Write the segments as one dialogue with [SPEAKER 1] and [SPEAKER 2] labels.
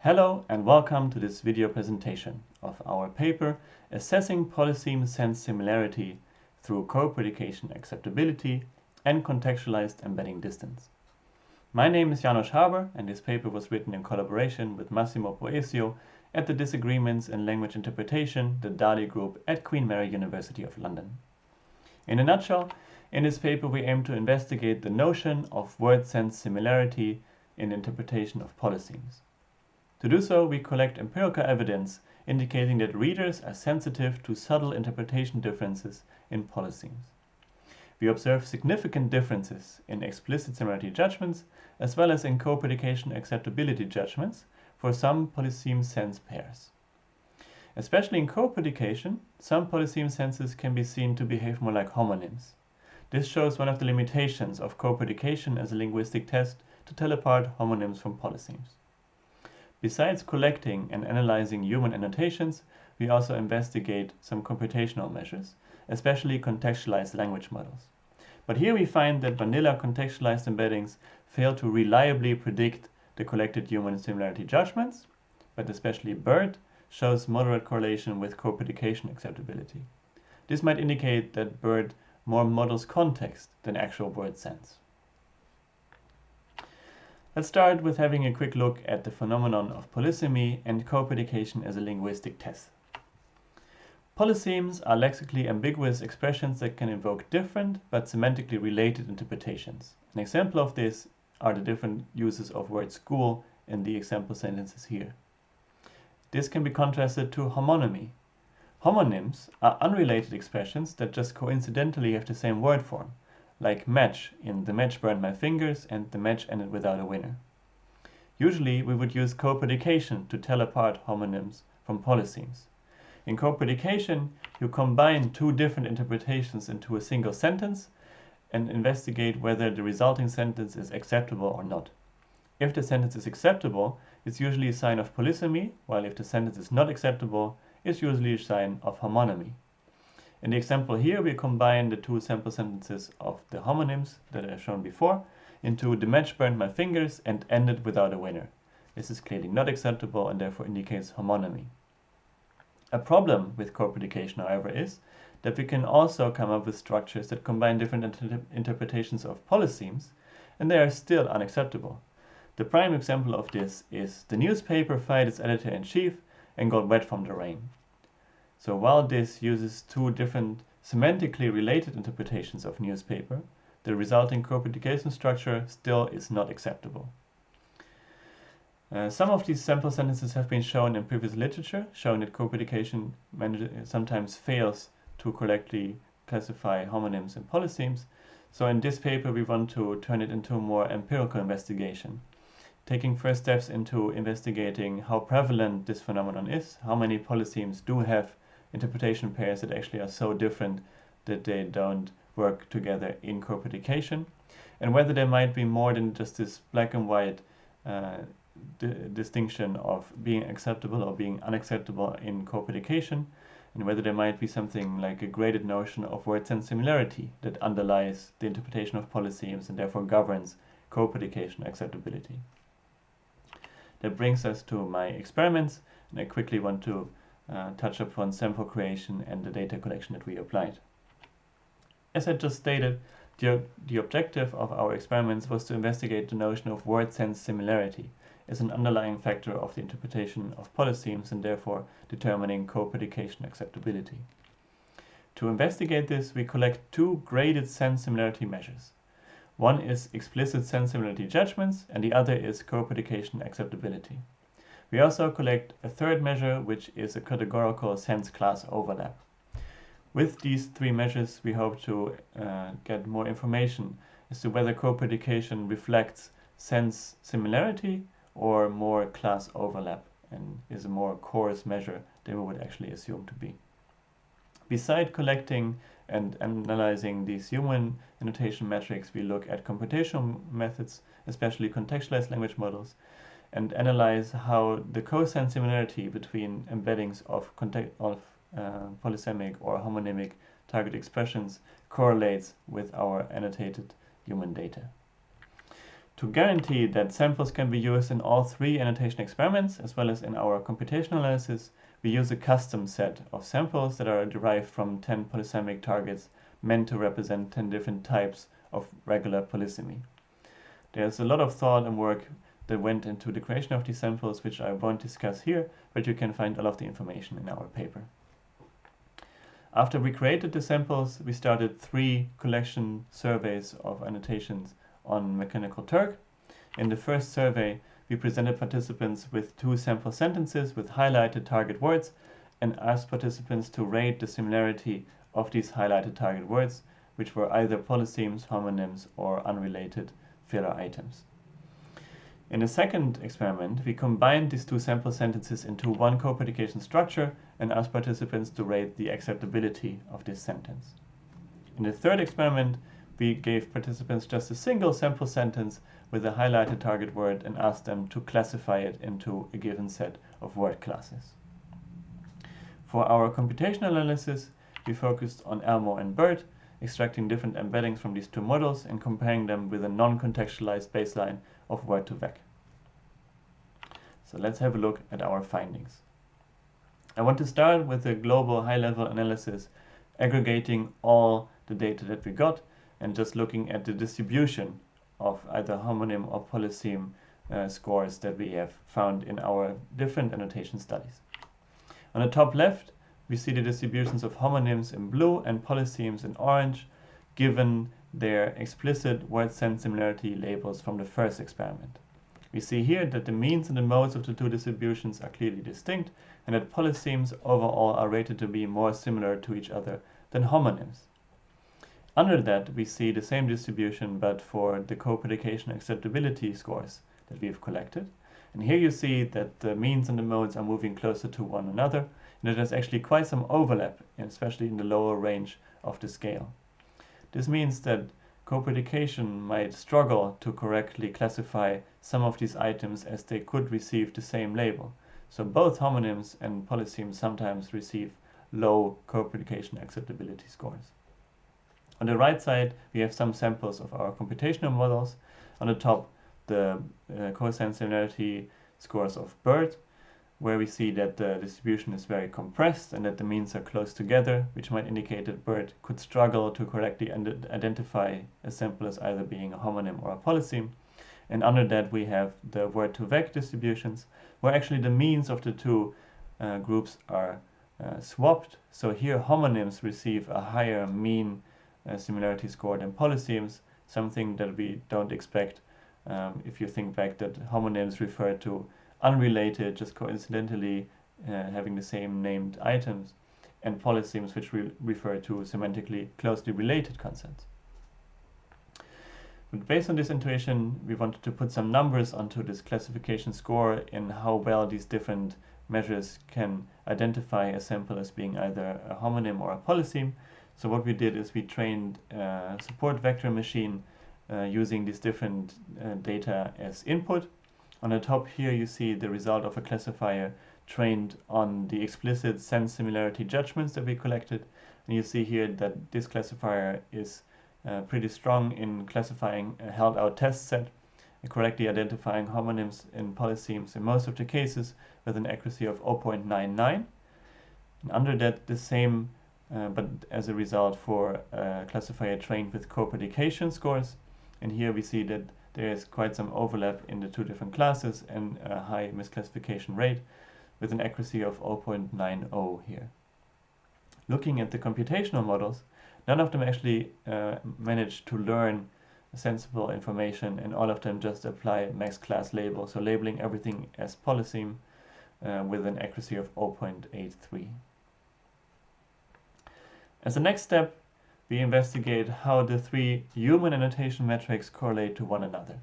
[SPEAKER 1] Hello and welcome to this video presentation of our paper Assessing Polyseme Sense Similarity through Co-predication Acceptability and Contextualized Embedding Distance. My name is Janosch Haber and this paper was written in collaboration with Massimo Poesio at the Disagreements in Language Interpretation, the DALI group at Queen Mary University of London. In a nutshell, in this paper we aim to investigate the notion of word-sense similarity in interpretation of polysemes. To do so, we collect empirical evidence indicating that readers are sensitive to subtle interpretation differences in polysemes. We observe significant differences in explicit similarity judgments as well as in co-predication acceptability judgments for some polyseme sense pairs. Especially in co-predication, some polyseme senses can be seen to behave more like homonyms. This shows one of the limitations of co-predication as a linguistic test to tell apart homonyms from polysemes. Besides collecting and analyzing human annotations, we also investigate some computational measures, especially contextualized language models. But here we find that vanilla contextualized embeddings fail to reliably predict the collected human similarity judgments, but especially BERT shows moderate correlation with co-predication acceptability. This might indicate that BERT more models context than actual word sense. Let's start with having a quick look at the phenomenon of polysemy and co-predication as a linguistic test. Polysemes are lexically ambiguous expressions that can invoke different but semantically related interpretations. An example of this are the different uses of word school in the example sentences here. This can be contrasted to homonymy. Homonyms are unrelated expressions that just coincidentally have the same word form, like match in "the match burned my fingers" and "the match ended without a winner." Usually we would use co-predication to tell apart homonyms from polysemes. In co-predication, you combine two different interpretations into a single sentence and investigate whether the resulting sentence is acceptable or not. If the sentence is acceptable, it's usually a sign of polysemy, while if the sentence is not acceptable, it's usually a sign of homonymy. In the example here, we combine the two sample sentences of the homonyms that I've shown before into "the match burned my fingers" and "ended without a winner." This is clearly not acceptable and therefore indicates homonymy. A problem with co-predication, however, is that we can also come up with structures that combine different interpretations of polysemes, and they are still unacceptable. The prime example of this is "the newspaper fired its editor-in-chief and got wet from the rain." So while this uses two different semantically related interpretations of newspaper, the resulting co-predication structure still is not acceptable. Some of these sample sentences have been shown in previous literature, showing that co-predication sometimes fails to correctly classify homonyms and polysemes. So in this paper we want to turn it into a more empirical investigation, taking first steps into investigating how prevalent this phenomenon is, how many polysemes do have interpretation pairs that actually are so different that they don't work together in co-predication, and whether there might be more than just this black and white distinction of being acceptable or being unacceptable in co-predication, and whether there might be something like a graded notion of word-sense similarity that underlies the interpretation of polysemes and therefore governs co-predication acceptability. That brings us to my experiments, and I quickly want to touch upon sample creation and the data collection that we applied. As I just stated, the objective of our experiments was to investigate the notion of word-sense similarity as an underlying factor of the interpretation of polysemes and therefore determining co-predication acceptability. To investigate this, we collect two graded sense similarity measures. One is explicit sense similarity judgments and the other is co-predication acceptability. We also collect a third measure, which is a categorical sense class overlap. With these three measures, we hope to get more information as to whether co-predication reflects sense similarity or more class overlap and is a more coarse measure than we would actually assume to be. Beside collecting and analyzing these human annotation metrics, we look at computational methods, especially contextualized language models, and analyze how the co-sense similarity between embeddings of polysemic or homonymic target expressions correlates with our annotated human data. To guarantee that samples can be used in all 3 annotation experiments, as well as in our computational analysis, we use a custom set of samples that are derived from 10 polysemic targets meant to represent 10 different types of regular polysemy. There's a lot of thought and work that went into the creation of these samples, which I won't discuss here, but you can find all of the information in our paper. After we created the samples, we started 3 collection surveys of annotations on Mechanical Turk. In the first survey, we presented participants with 2 sample sentences with highlighted target words and asked participants to rate the similarity of these highlighted target words, which were either polysemes, homonyms, or unrelated filler items. In the second experiment, we combined these 2 sample sentences into one co-predication structure and asked participants to rate the acceptability of this sentence. In the third experiment, we gave participants just a single sample sentence with a highlighted target word and asked them to classify it into a given set of word classes. For our computational analysis, we focused on Elmo and BERT, extracting different embeddings from these 2 models and comparing them with a non-contextualized baseline of word2vec. So let's have a look at our findings. I want to start with a global high-level analysis, aggregating all the data that we got and just looking at the distribution of either homonym or polyseme scores that we have found in our different annotation studies. On the top left, we see the distributions of homonyms in blue and polysemes in orange, given their explicit word sense similarity labels from the first experiment. We see here that the means and the modes of the 2 distributions are clearly distinct, and that polysemes overall are rated to be more similar to each other than homonyms. Under that, we see the same distribution, but for the co-predication acceptability scores that we've collected. And here you see that the means and the modes are moving closer to one another, and there's actually quite some overlap, especially in the lower range of the scale. This means that co-predication might struggle to correctly classify some of these items as they could receive the same label. So both homonyms and polysemes sometimes receive low co-predication acceptability scores. On the right side, we have some samples of our computational models. On the top, the co-sense similarity scores of BERT, where we see that the distribution is very compressed and that the means are close together, which might indicate that BERT could struggle to correctly identify a sample as either being a homonym or a polyseme. And under that, we have the word2vec distributions, where actually the means of the 2 groups are swapped. So here homonyms receive a higher mean similarity score than polysemes, something that we don't expect if you think back that homonyms refer to unrelated, just coincidentally having the same named items, and polysemes which refer to semantically closely related concepts. But based on this intuition, we wanted to put some numbers onto this classification score in how well these different measures can identify a sample as being either a homonym or a polyseme. So what we did is we trained a support vector machine using these different data as input. On the top here you see the result of a classifier trained on the explicit sense similarity judgments that we collected. And you see here that this classifier is pretty strong in classifying a held out test set and correctly identifying homonyms and polysemes in most of the cases with an accuracy of 0.99. And under that, the same but as a result for a classifier trained with co-predication scores. And here we see that there is quite some overlap in the 2 different classes and a high misclassification rate with an accuracy of 0.90 here. Looking at the computational models, none of them actually managed to learn sensible information, and all of them just apply max class label, so labeling everything as polyseme with an accuracy of 0.83. As a next step, we investigate how the 3 human annotation metrics correlate to one another.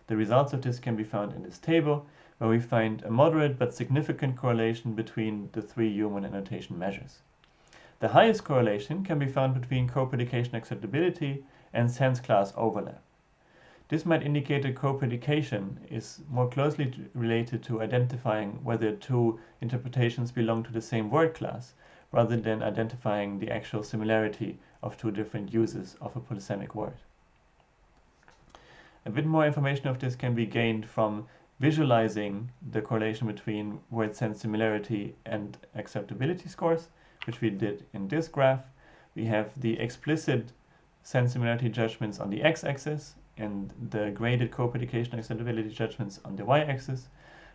[SPEAKER 1] The results of this can be found in this table, where we find a moderate but significant correlation between the 3 human annotation measures. The highest correlation can be found between co-predication acceptability and sense class overlap. This might indicate that co-predication is more closely related to identifying whether 2 interpretations belong to the same word class, rather than identifying the actual similarity of 2 different uses of a polysemic word. A bit more information of this can be gained from visualizing the correlation between word sense similarity and acceptability scores, which we did in this graph. We have the explicit sense similarity judgments on the x-axis and the graded co-predication acceptability judgments on the y-axis.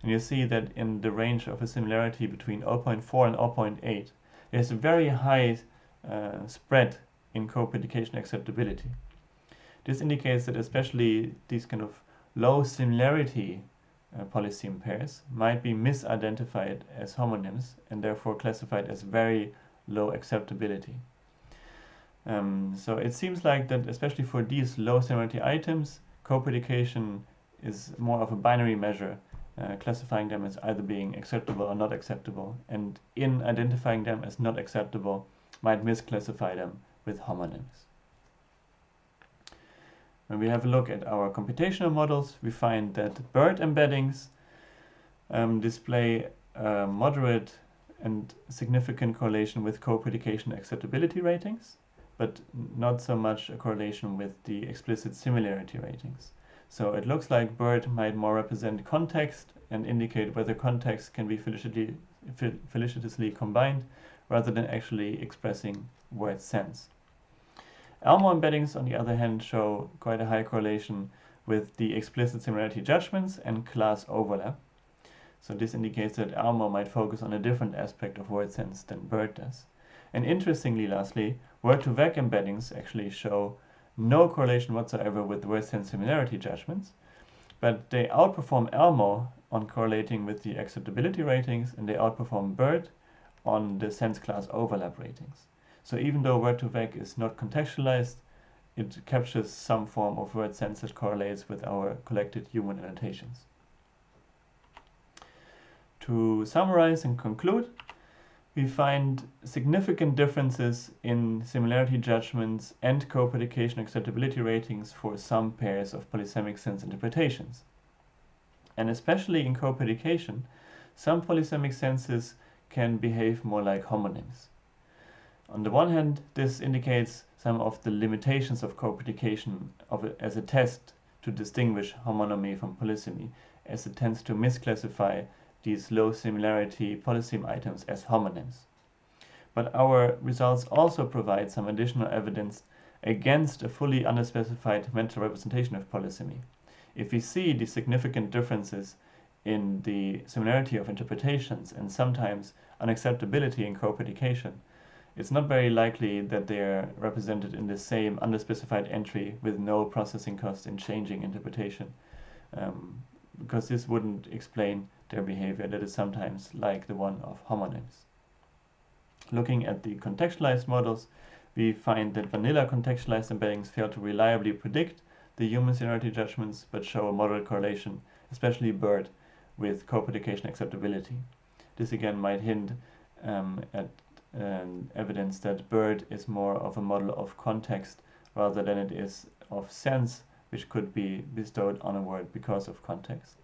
[SPEAKER 1] And you see that in the range of a similarity between 0.4 and 0.8, there's a very high spread in co-predication acceptability. This indicates that especially these kind of low similarity polyseme pairs might be misidentified as homonyms and therefore classified as very low acceptability. So it seems like that especially for these low similarity items, co-predication is more of a binary measure, classifying them as either being acceptable or not acceptable, and in identifying them as not acceptable might misclassify them with homonyms. When we have a look at our computational models, we find that BERT embeddings display a moderate and significant correlation with co-predication acceptability ratings, but not so much a correlation with the explicit similarity ratings. So it looks like BERT might more represent context and indicate whether context can be felicitously combined rather than actually expressing word sense. Elmo embeddings, on the other hand, show quite a high correlation with the explicit similarity judgments and class overlap. So this indicates that Elmo might focus on a different aspect of word sense than BERT does. And interestingly, lastly, word-to-vec embeddings actually show no correlation whatsoever with word sense similarity judgments, but they outperform Elmo on correlating with the acceptability ratings, and they outperform BERT on the sense class overlap ratings. So even though word-to-vec is not contextualized, it captures some form of word sense that correlates with our collected human annotations. To summarize and conclude, we find significant differences in similarity judgments and co-predication acceptability ratings for some pairs of polysemic sense interpretations. And especially in co-predication, some polysemic senses can behave more like homonyms. On the one hand, this indicates some of the limitations of co-predication as a test to distinguish homonymy from polysemy, as it tends to misclassify these low similarity polyseme items as homonyms. But our results also provide some additional evidence against a fully underspecified mental representation of polysemy. If we see the significant differences in the similarity of interpretations and sometimes unacceptability in co-predication, it's not very likely that they are represented in the same underspecified entry with no processing cost in changing interpretation, because this wouldn't explain their behavior that is sometimes like the one of homonyms. Looking at the contextualized models, we find that vanilla contextualized embeddings fail to reliably predict the human similarity judgments but show a moderate correlation, especially BERT, with co-predication acceptability. This again might hint at evidence that BERT is more of a model of context rather than it is of sense, which could be bestowed on a word because of context.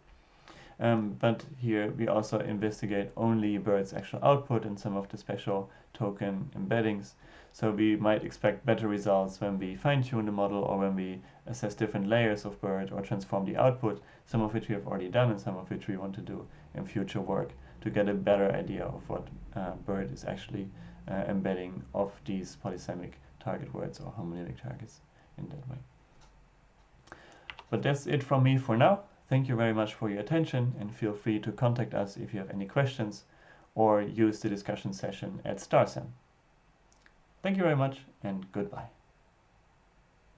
[SPEAKER 1] But here we also investigate only BERT's actual output and some of the special token embeddings. So we might expect better results when we fine-tune the model or when we assess different layers of BERT or transform the output, some of which we have already done and some of which we want to do in future work to get a better idea of what BERT is actually embedding of these polysemic target words or homonymic targets in that way. But that's it from me for now. Thank you very much for your attention, and feel free to contact us if you have any questions or use the discussion session at SEM. Thank you very much, and goodbye.